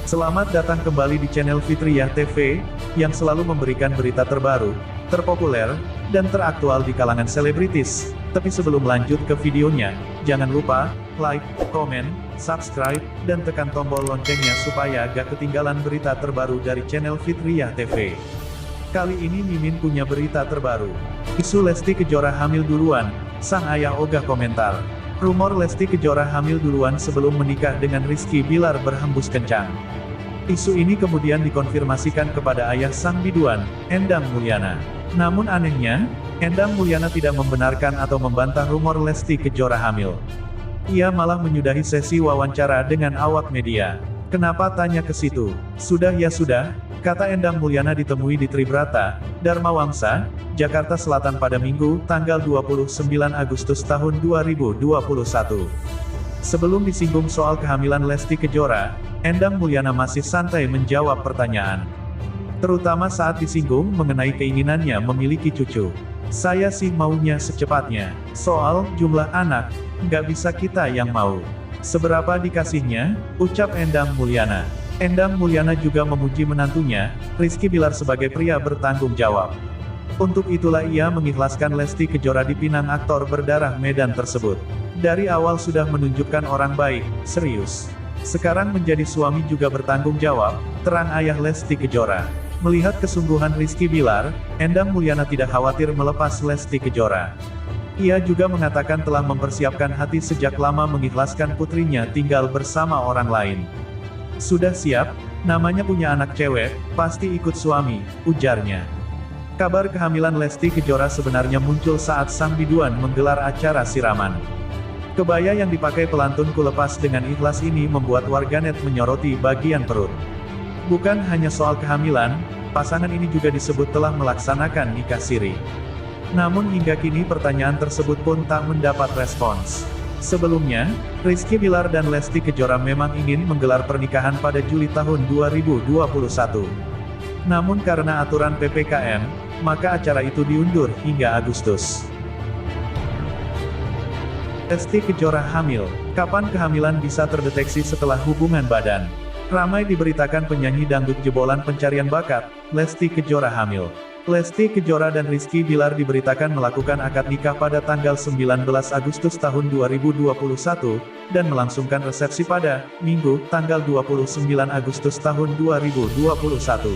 Selamat datang kembali di channel Fitriyah TV, yang selalu memberikan berita terbaru, terpopuler, dan teraktual di kalangan selebritis. Tapi sebelum lanjut ke videonya, jangan lupa, like, komen, subscribe, dan tekan tombol loncengnya supaya gak ketinggalan berita terbaru dari channel Fitriyah TV. Kali ini Mimin punya berita terbaru. Isu Lesti Kejora hamil duluan, sang ayah ogah komentar. Rumor Lesti Kejora hamil duluan sebelum menikah dengan Rizky Bilar berhembus kencang. Isu ini kemudian dikonfirmasikan kepada ayah sang biduan, Endang Mulyana. Namun anehnya, Endang Mulyana tidak membenarkan atau membantah rumor Lesti Kejora hamil. Ia malah menyudahi sesi wawancara dengan awak media. Kenapa tanya ke situ? Sudah ya sudah, kata Endang Mulyana ditemui di Tribrata, Dharma Wangsa, Jakarta Selatan pada Minggu, tanggal 29 Agustus tahun 2021. Sebelum disinggung soal kehamilan Lesti Kejora, Endang Mulyana masih santai menjawab pertanyaan. Terutama saat disinggung mengenai keinginannya memiliki cucu. Saya sih maunya secepatnya. Soal jumlah anak, nggak bisa kita yang mau. Seberapa dikasihnya, ucap Endang Mulyana. Endang Mulyana juga memuji menantunya, Rizky Bilar sebagai pria bertanggung jawab. Untuk itulah ia mengikhlaskan Lesti Kejora dipinang aktor berdarah Medan tersebut. Dari awal sudah menunjukkan orang baik, serius. Sekarang menjadi suami juga bertanggung jawab, terang ayah Lesti Kejora. Melihat kesungguhan Rizky Bilar, Endang Mulyana tidak khawatir melepas Lesti Kejora. Ia juga mengatakan telah mempersiapkan hati sejak lama mengikhlaskan putrinya tinggal bersama orang lain. Sudah siap, namanya punya anak cewek, pasti ikut suami, ujarnya. Kabar kehamilan Lesti Kejora sebenarnya muncul saat sang biduan menggelar acara siraman. Kebaya yang dipakai pelantun Ku Lepas dengan ikhlas ini membuat warganet menyoroti bagian perut. Bukan hanya soal kehamilan, pasangan ini juga disebut telah melaksanakan nikah siri. Namun hingga kini pertanyaan tersebut pun tak mendapat respons. Sebelumnya, Rizky Bilar dan Lesti Kejora memang ingin menggelar pernikahan pada Juli tahun 2021. Namun karena aturan PPKM, maka acara itu diundur hingga Agustus. Lesti Kejora hamil. Kapan kehamilan bisa terdeteksi setelah hubungan badan? Ramai diberitakan penyanyi dangdut jebolan pencarian bakat, Lesti Kejora hamil. Lesti Kejora dan Rizky Bilar diberitakan melakukan akad nikah pada tanggal 19 Agustus tahun 2021, dan melangsungkan resepsi pada Minggu, tanggal 29 Agustus tahun 2021.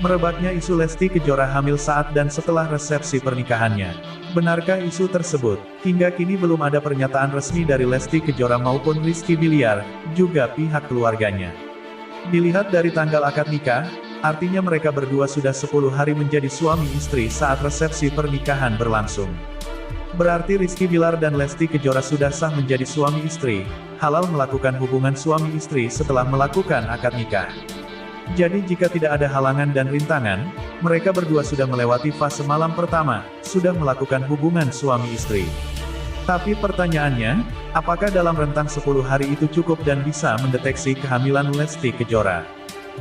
Merebaknya isu Lesti Kejora hamil saat dan setelah resepsi pernikahannya. Benarkah isu tersebut? Hingga kini belum ada pernyataan resmi dari Lesti Kejora maupun Rizky Bilar, juga pihak keluarganya. Dilihat dari tanggal akad nikah, artinya mereka berdua sudah 10 hari menjadi suami istri saat resepsi pernikahan berlangsung. Berarti Rizky Bilar dan Lesti Kejora sudah sah menjadi suami istri, halal melakukan hubungan suami istri setelah melakukan akad nikah. Jadi jika tidak ada halangan dan rintangan, mereka berdua sudah melewati fase malam pertama, sudah melakukan hubungan suami istri. Tapi pertanyaannya, apakah dalam rentang 10 hari itu cukup dan bisa mendeteksi kehamilan Lesti Kejora?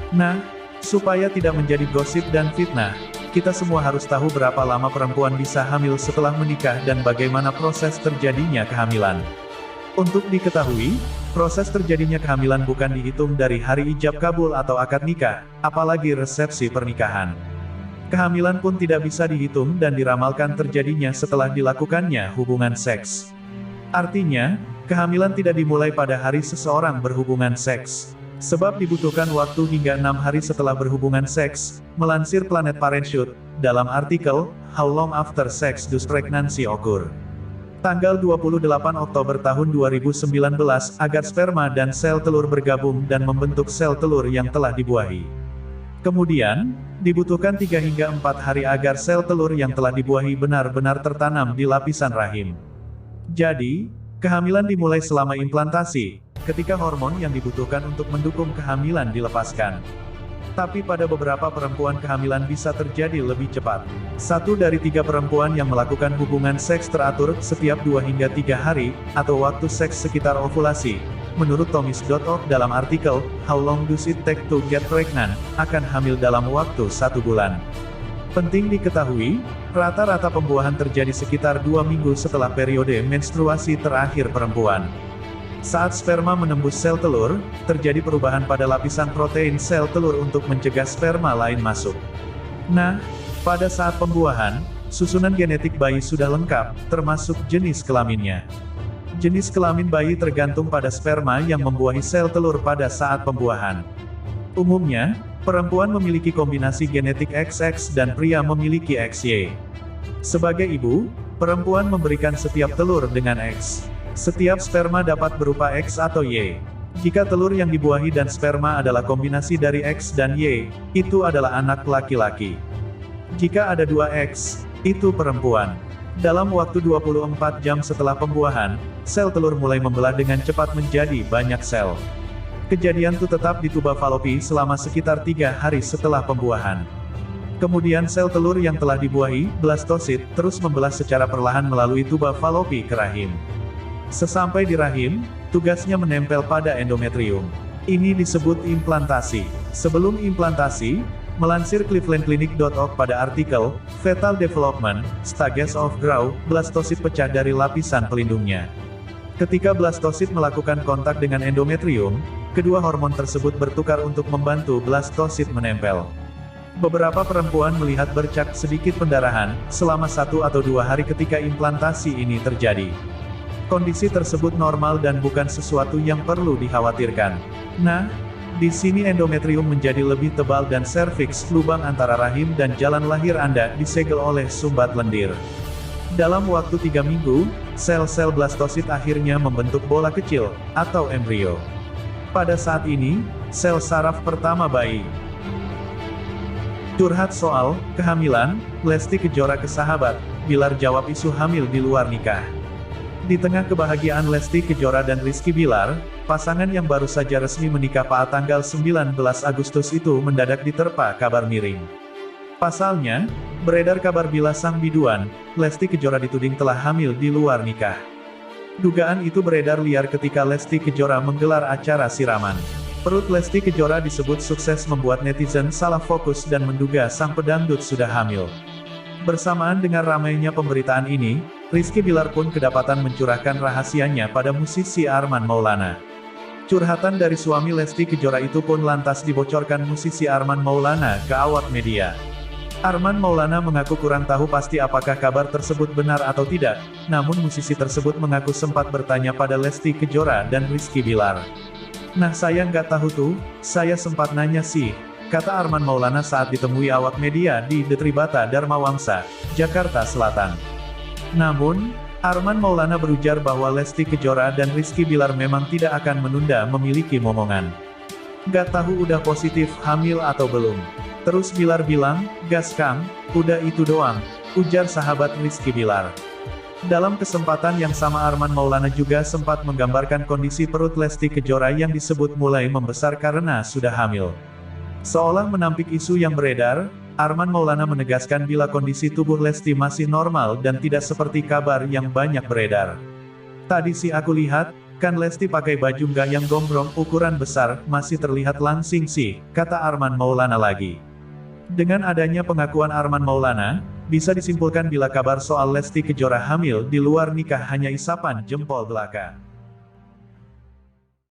Nah, supaya tidak menjadi gosip dan fitnah, kita semua harus tahu berapa lama perempuan bisa hamil setelah menikah dan bagaimana proses terjadinya kehamilan. Untuk diketahui, proses terjadinya kehamilan bukan dihitung dari hari ijab kabul atau akad nikah, apalagi resepsi pernikahan. Kehamilan pun tidak bisa dihitung dan diramalkan terjadinya setelah dilakukannya hubungan seks. Artinya, kehamilan tidak dimulai pada hari seseorang berhubungan seks. Sebab dibutuhkan waktu hingga 6 hari setelah berhubungan seks, melansir Planet Parenthood, dalam artikel, How Long After Sex Does Pregnancy Occur? Tanggal 28 Oktober tahun 2019, agar sperma dan sel telur bergabung dan membentuk sel telur yang telah dibuahi. Kemudian, dibutuhkan 3 hingga 4 hari agar sel telur yang telah dibuahi benar-benar tertanam di lapisan rahim. Jadi, kehamilan dimulai selama implantasi, ketika hormon yang dibutuhkan untuk mendukung kehamilan dilepaskan. Tapi pada beberapa perempuan kehamilan bisa terjadi lebih cepat. 1 dari 3 perempuan yang melakukan hubungan seks teratur setiap 2 hingga 3 hari, atau waktu seks sekitar ovulasi. Menurut Tomis.org dalam artikel, How Long Does It Take to Get Pregnant, akan hamil dalam waktu 1 bulan. Penting diketahui, rata-rata pembuahan terjadi sekitar 2 minggu setelah periode menstruasi terakhir perempuan. Saat sperma menembus sel telur, terjadi perubahan pada lapisan protein sel telur untuk mencegah sperma lain masuk. Nah, pada saat pembuahan, susunan genetik bayi sudah lengkap, termasuk jenis kelaminnya. Jenis kelamin bayi tergantung pada sperma yang membuahi sel telur pada saat pembuahan. Umumnya, perempuan memiliki kombinasi genetik XX dan pria memiliki XY. Sebagai ibu, perempuan memberikan setiap telur dengan X. Setiap sperma dapat berupa X atau Y. Jika telur yang dibuahi dan sperma adalah kombinasi dari X dan Y, itu adalah anak laki-laki. Jika ada dua X, itu perempuan. Dalam waktu 24 jam setelah pembuahan, sel telur mulai membelah dengan cepat menjadi banyak sel. Kejadian itu tetap di tuba falopi selama sekitar 3 hari setelah pembuahan. Kemudian sel telur yang telah dibuahi, blastosit, terus membelah secara perlahan melalui tuba falopi ke rahim. Sesampai di rahim, tugasnya menempel pada endometrium. Ini disebut implantasi. Sebelum implantasi, melansir clevelandclinic.org pada artikel, Fetal Development, Stages of Growth, blastosit pecah dari lapisan pelindungnya. Ketika blastosit melakukan kontak dengan endometrium, kedua hormon tersebut bertukar untuk membantu blastosit menempel. Beberapa perempuan melihat bercak sedikit pendarahan, selama 1 atau 2 hari ketika implantasi ini terjadi. Kondisi tersebut normal dan bukan sesuatu yang perlu dikhawatirkan. Nah, di sini endometrium menjadi lebih tebal dan serviks, lubang antara rahim dan jalan lahir Anda, disegel oleh sumbat lendir. Dalam waktu 3 minggu, sel-sel blastosit akhirnya membentuk bola kecil, atau embrio. Pada saat ini, sel saraf pertama bayi. Curhat soal kehamilan, Lesti Kejora ke sahabat, Bilar jawab isu hamil di luar nikah. Di tengah kebahagiaan Lesti Kejora dan Rizky Bilar, pasangan yang baru saja resmi menikah pada tanggal 19 Agustus itu mendadak diterpa kabar miring. Pasalnya, beredar kabar bila sang biduan, Lesti Kejora dituding telah hamil di luar nikah. Dugaan itu beredar liar ketika Lesti Kejora menggelar acara siraman. Perut Lesti Kejora disebut sukses membuat netizen salah fokus dan menduga sang pedangdut sudah hamil. Bersamaan dengan ramainya pemberitaan ini, Rizky Bilar pun kedapatan mencurahkan rahasianya pada musisi Armand Maulana. Curhatan dari suami Lesti Kejora itu pun lantas dibocorkan musisi Armand Maulana ke awak media. Armand Maulana mengaku kurang tahu pasti apakah kabar tersebut benar atau tidak, namun musisi tersebut mengaku sempat bertanya pada Lesti Kejora dan Rizky Bilar. "Nah saya nggak tahu tuh, saya sempat nanya sih," kata Armand Maulana saat ditemui awak media di The Tribata Dharma Wangsa, Jakarta Selatan. Namun, Armand Maulana berujar bahwa Lesti Kejora dan Rizky Bilar memang tidak akan menunda memiliki momongan. "Gak tahu udah positif hamil atau belum." Terus Bilar bilang, "Gas Kang, udah itu doang," ujar sahabat Rizky Bilar. Dalam kesempatan yang sama Armand Maulana juga sempat menggambarkan kondisi perut Lesti Kejora yang disebut mulai membesar karena sudah hamil. Seolah menampik isu yang beredar, Armand Maulana menegaskan bila kondisi tubuh Lesti masih normal dan tidak seperti kabar yang banyak beredar. "Tadi sih aku lihat, kan Lesti pakai baju nggak yang gombrong ukuran besar, masih terlihat langsing sih," kata Armand Maulana lagi. Dengan adanya pengakuan Armand Maulana, bisa disimpulkan bila kabar soal Lesti Kejora hamil di luar nikah hanya isapan jempol belaka.